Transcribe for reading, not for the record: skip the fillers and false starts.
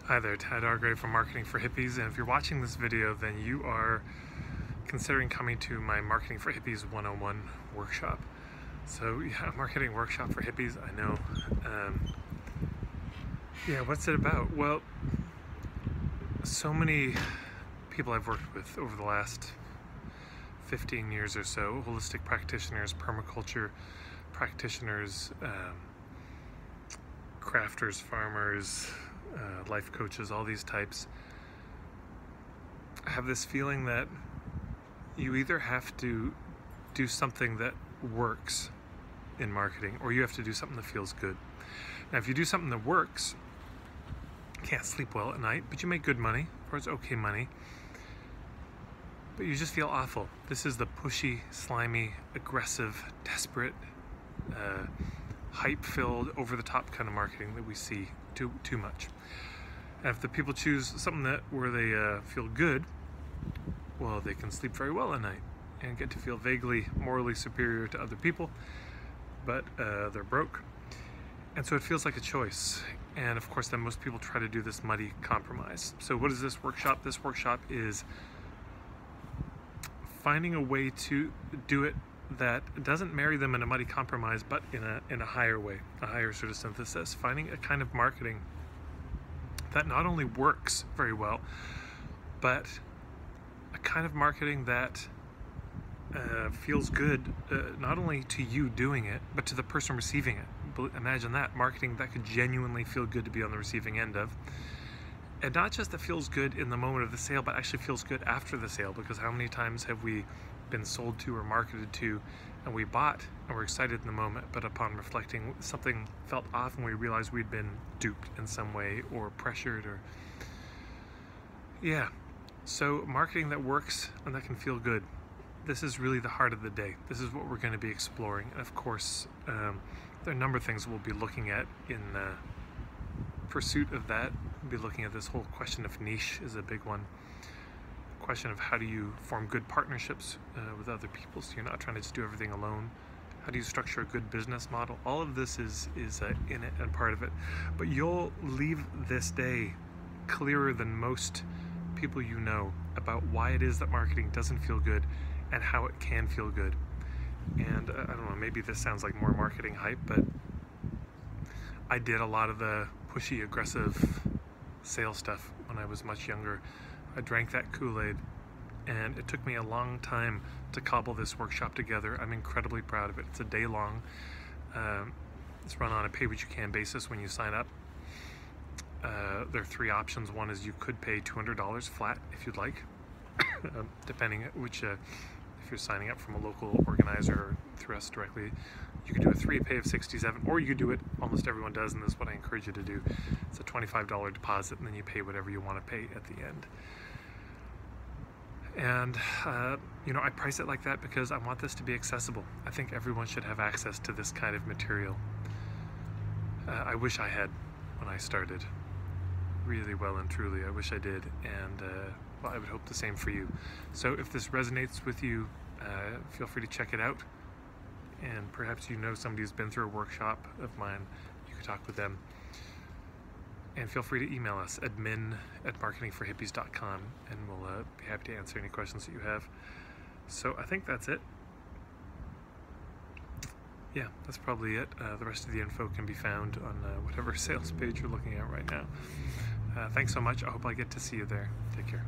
Hi there, Tad Argrave from Marketing for Hippies, and if you're watching this video, then you are considering coming to my Marketing for Hippies 101 workshop. So yeah, marketing workshop for hippies, I know. Yeah, what's it about? Well, so many people I've worked with over the last 15 years or so, holistic practitioners, permaculture practitioners, crafters, farmers, life coaches, all these types, have this feeling that you either have to do something that works in marketing or you have to do something that feels good. Now, if you do something that works, you can't sleep well at night, but you make good money, or it's okay money, but you just feel awful. This is the pushy, slimy, aggressive, desperate, hype-filled, over-the-top kind of marketing that we see too much. And if the people choose something where they feel good, well, they can sleep very well at night and get to feel vaguely morally superior to other people, but they're broke. And so it feels like a choice. And of course, then most people try to do this muddy compromise. So what is this workshop? This workshop is finding a way to do it that doesn't marry them in a muddy compromise, but in a higher way, a higher sort of synthesis. Finding a kind of marketing that not only works very well, but a kind of marketing that feels good, not only to you doing it, but to the person receiving it. Imagine that, marketing that could genuinely feel good to be on the receiving end of. And not just that feels good in the moment of the sale, but actually feels good after the sale, because how many times have we been sold to or marketed to and we bought and we're excited in the moment, but upon reflecting, something felt off and we realized we'd been duped in some way or pressured or... Yeah, so marketing that works and that can feel good. This is really the heart of the day. This is what we're going to be exploring. And of course, there are a number of things we'll be looking at in pursuit of that. We'll be looking at this whole question of niche is a big one. Question of how do you form good partnerships with other people so you're not trying to just do everything alone. How do you structure a good business model? All of this is in it and part of it. But you'll leave this day clearer than most people you know about why it is that marketing doesn't feel good and how it can feel good. And I don't know, maybe this sounds like more marketing hype, but I did a lot of the pushy, aggressive sales stuff when I was much younger. I drank that Kool-Aid, and it took me a long time to cobble this workshop together. I'm incredibly proud of it. It's a day long. It's run on a pay-what-you-can basis when you sign up. There are three options. One is you could pay $200 flat if you'd like, depending on which, if you're signing up from a local organizer or through us directly. You could do a 3-pay of $67, or you could do it, almost everyone does, and this is what I encourage you to do. It's a $25 deposit, and then you pay whatever you want to pay at the end. And, you know, I price it like that because I want this to be accessible. I think everyone should have access to this kind of material. I wish I had when I started. Really well and truly, I wish I did. And, well, I would hope the same for you. So if this resonates with you, feel free to check it out. And perhaps you know somebody who's been through a workshop of mine. You could talk with them. And feel free to email us, admin@marketingforhippies.com, and we'll be happy to answer any questions that you have. So I think that's it. Yeah, that's probably it. The rest of the info can be found on whatever sales page you're looking at right now. Thanks so much. I hope I get to see you there. Take care.